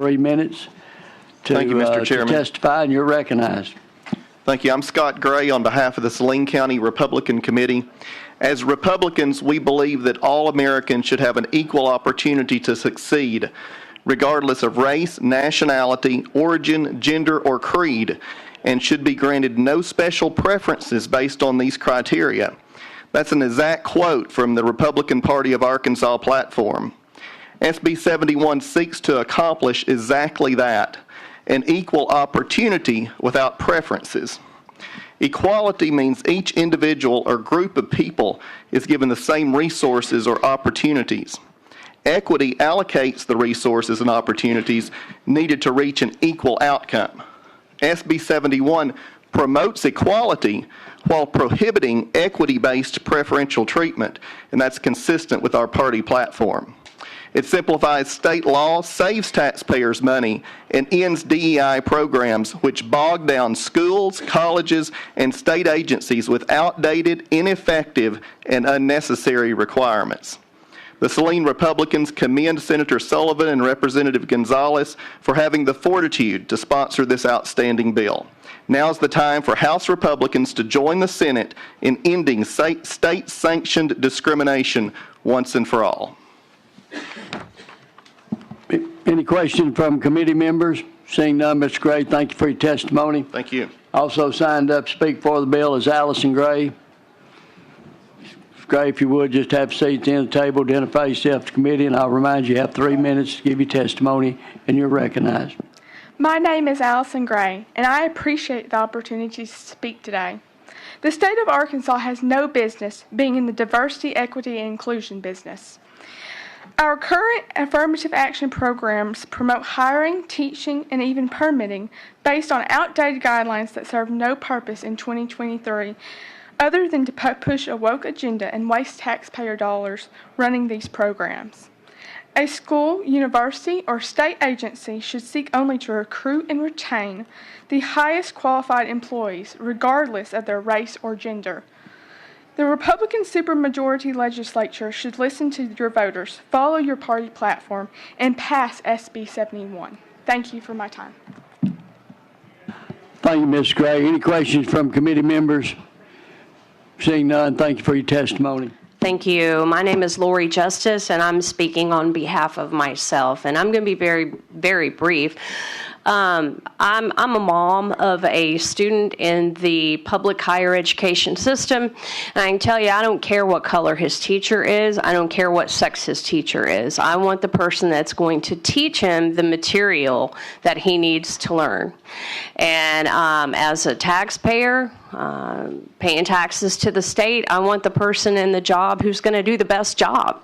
3 minutes to, Thank you, Mr. Chairman. to testify, and you're recognized. Thank you. I'm Scott Gray on behalf of the Saline County Republican Committee. As Republicans, we believe that all Americans should have an equal opportunity to succeed, regardless of race, nationality, origin, gender, or creed, and should be granted no special preferences based on these criteria. That's an exact quote from the Republican Party of Arkansas platform. SB71 seeks to accomplish exactly that, an equal opportunity without preferences. Equality means each individual or group of people is given the same resources or opportunities. Equity allocates the resources and opportunities needed to reach an equal outcome. SB71 promotes equality while prohibiting equity-based preferential treatment, and that's consistent with our party platform. It simplifies state law, saves taxpayers money, and ends DEI programs which bog down schools, colleges, and state agencies with outdated, ineffective, and unnecessary requirements. The Saline Republicans commend Senator Sullivan and Representative Gonzalez for having the fortitude to sponsor this outstanding bill. Now's the time for House Republicans to join the Senate in ending state-sanctioned discrimination once and for all. Any questions from committee members? Seeing none, Mr. Gray, thank you for your testimony. Thank you. Also signed up to speak for the bill is Allison Gray. Mr. Gray, if you would, just have a seat at the end of the table, identify yourself to committee, and I'll remind you have 3 minutes to give your testimony, and you're recognized. My name is Allison Gray, and I appreciate the opportunity to speak today. The state of Arkansas has no business being in the diversity, equity, and inclusion business. Our current affirmative action programs promote hiring, teaching, and even permitting based on outdated guidelines that serve no purpose in 2023 other than to push a woke agenda and waste taxpayer dollars running these programs. A school, university, or state agency should seek only to recruit and retain the highest qualified employees, regardless of their race or gender. The Republican supermajority legislature should listen to your voters, follow your party platform, and pass SB71. Thank you for my time. Thank you, Ms. Gray. Any questions from committee members? Seeing none, thank you for your testimony. Thank you. My name is Lori Justice, and I'm speaking on behalf of myself. And I'm going to be very, very brief. I'm a mom of a student in the public higher education system, and I can tell you I don't care what color his teacher is. I don't care what sex his teacher is. I want the person that's going to teach him the material that he needs to learn. And as a taxpayer, paying taxes to the state, I want the person in the job who's going to do the best job.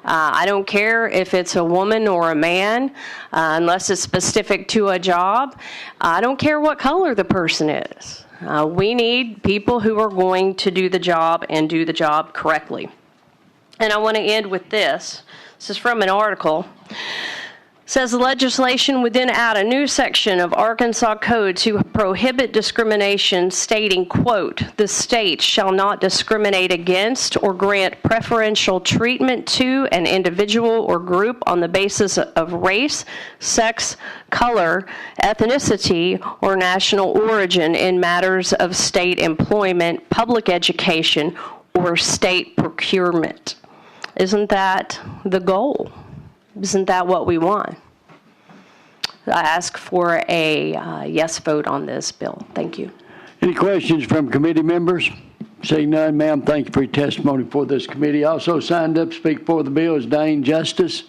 I don't care if it's a woman or a man, unless it's specific to a job. I don't care what color the person is. We need people who are going to do the job and do the job correctly. And I want to end with this. This is from an article. It says the legislation would then add a new section of Arkansas Code to prohibit discrimination, stating, quote, the state shall not discriminate against or grant preferential treatment to an individual or group on the basis of race, sex, color, ethnicity, or national origin in matters of state employment, public education, or state procurement. Isn't that the goal? Isn't that what we want? I ask for a yes vote on this bill. Thank you. Any questions from committee members? Seeing none, ma'am, thank you for your testimony for this committee. Also signed up to speak for the bill is Dane Justice.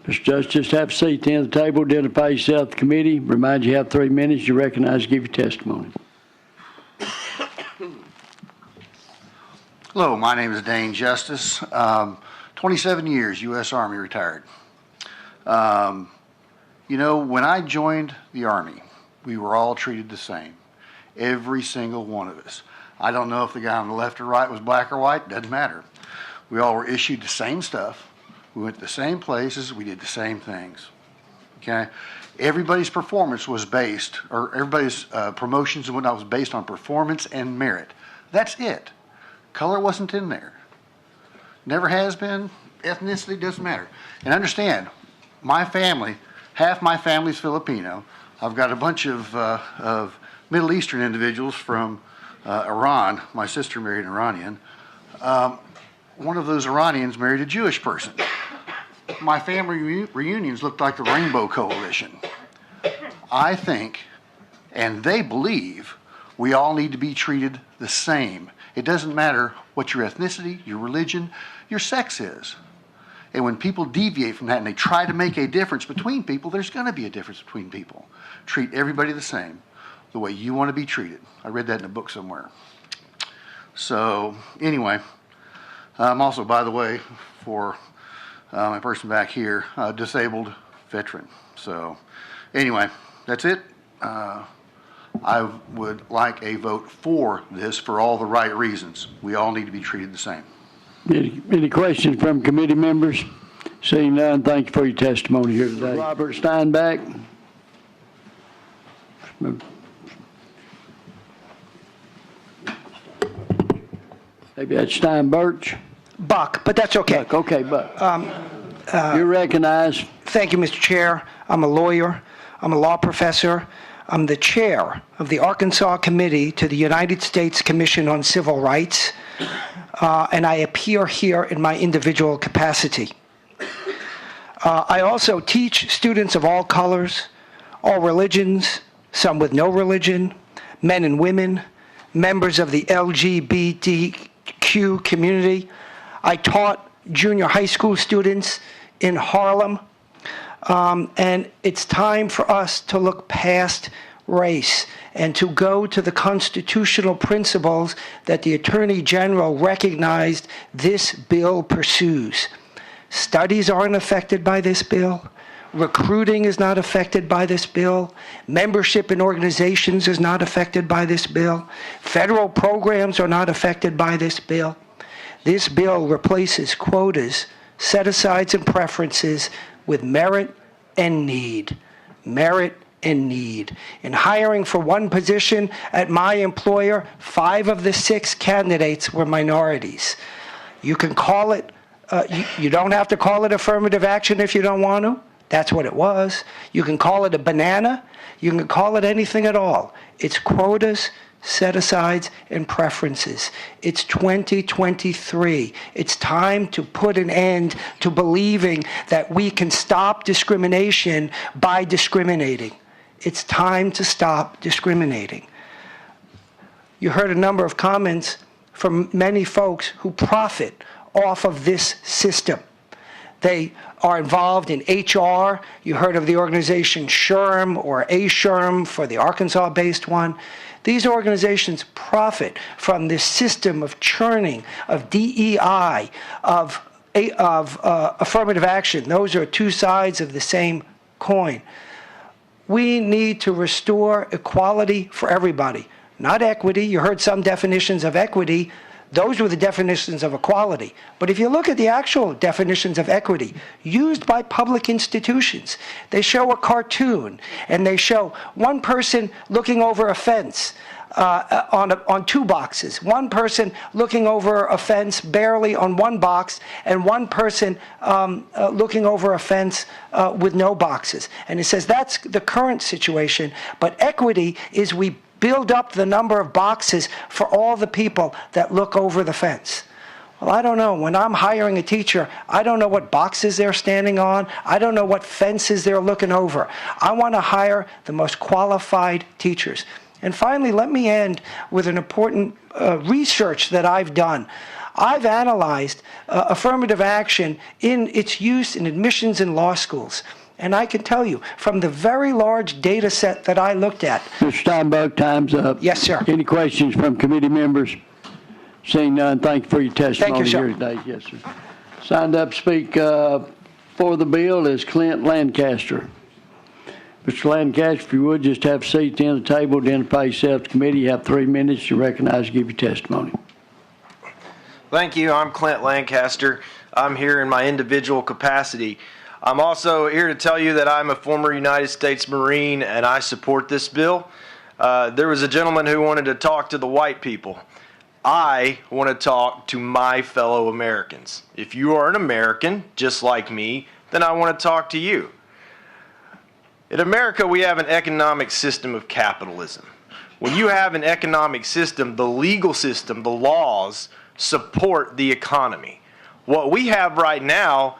Mr. Justice, have a seat at the end of the table. Identify yourself to the committee. Remind you have 3 minutes. You're recognized to give your testimony. Hello, my name is Dane Justice. 27 years, U.S. Army retired. You know, when I joined the Army, we were all treated the same. Every single one of us. I don't know if the guy on the left or right was black or white, doesn't matter. We all were issued the same stuff. We went to the same places, we did the same things. Okay? Everybody's performance was based, or everybody's promotions and whatnot was based on performance and merit. That's it. Color wasn't in there. Never has been, ethnicity, doesn't matter. And understand, my family, half my family's Filipino. I've got a bunch of Middle Eastern individuals from Iran. My sister married an Iranian. One of those Iranians married a Jewish person. My family reunions looked like the Rainbow Coalition. I think, and they believe, we all need to be treated the same. It doesn't matter what your ethnicity, your religion, your sex is. And when people deviate from that and they try to make a difference between people, there's going to be a difference between people. Treat everybody the same, the way you want to be treated. I read that in a book somewhere. So anyway, I'm also, by the way, for my person back here, a disabled veteran. So anyway, that's it. I would like a vote for this for all the right reasons. We all need to be treated the same. Any questions from committee members? Seeing none, thank you for your testimony here today. Robert Steinbach. Maybe that's Steinbirch. Buck, but that's okay. Buck, okay, Buck. You're recognized. Thank you, Mr. Chair. I'm a lawyer. I'm a law professor. I'm the chair of the Arkansas Committee to the United States Commission on Civil Rights, and I appear here in my individual capacity. I also teach students of all colors, all religions, some with no religion, men and women, members of the LGBTQ community. I taught junior high school students in Harlem. And it's time for us to look past race and to go to the constitutional principles that the Attorney General recognized this bill pursues. Studies aren't affected by this bill. Recruiting is not affected by this bill. Membership in organizations is not affected by this bill. Federal programs are not affected by this bill. This bill replaces quotas, set-asides, and preferences with merit and need. Merit and need. In hiring for one position at my employer, 5 of the 6 candidates were minorities. You can call it, you don't have to call it affirmative action if you don't want to. That's what it was. You can call it a banana. You can call it anything at all. It's quotas, set-asides, and preferences. It's 2023. It's time to put an end to believing that we can stop discrimination by discriminating. It's time to stop discriminating. You heard a number of comments from many folks who profit off of this system. They are involved in HR. You heard of the organization SHRM or ASHRM for the Arkansas-based one. These organizations profit from this system of churning, of DEI, of affirmative action. Those are 2 sides of the same coin. We need to restore equality for everybody, not equity. You heard some definitions of equity. Those were the definitions of equality. But if you look at the actual definitions of equity used by public institutions, they show a cartoon, and they show one person looking over a fence on 2 boxes, one person looking over a fence barely on 1 box, and one person looking over a fence with no boxes. And it says that's the current situation, but equity is we build up the number of boxes for all the people that look over the fence. Well, I don't know. When I'm hiring a teacher, I don't know what boxes they're standing on. I don't know what fences they're looking over. I want to hire the most qualified teachers. And finally, let me end with an important research that I've done. I've analyzed affirmative action in its use in admissions in law schools. And I can tell you, from the very large data set that I looked at. Mr. Steinbach, time's up. Yes, sir. Any questions from committee members? Seeing none, thank you for your testimony sir. here today. Yes, sir. Signed up to speak for the bill is Clint Lancaster. Mr. Lancaster, if you would, just have a seat at the end of the table, identify yourself to the committee. You have 3 minutes to recognize and give your testimony. Thank you. I'm Clint Lancaster. I'm here in my individual capacity. I'm also here to tell you that I'm a former United States Marine and I support this bill. There was a gentleman who wanted to talk to the white people. I want to talk to my fellow Americans. If you are an American, just like me, then I want to talk to you. In America, we have an economic system of capitalism. When you have an economic system, the legal system, the laws support the economy. What we have right now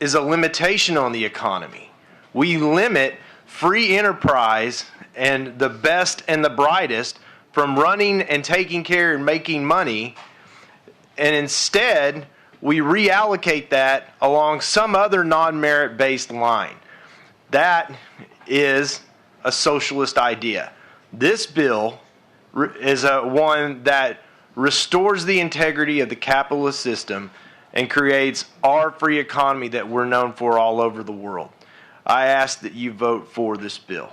is a limitation on the economy. We limit free enterprise and the best and the brightest from running and taking care and making money, and instead we reallocate that along some other non-merit-based line. That is a socialist idea. This bill is one that restores the integrity of the capitalist system and creates our free economy that we're known for all over the world. I ask that you vote for this bill.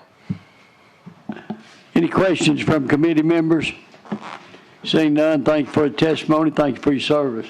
Any questions from committee members? Seeing none, thank you for the testimony. Thank you for your service.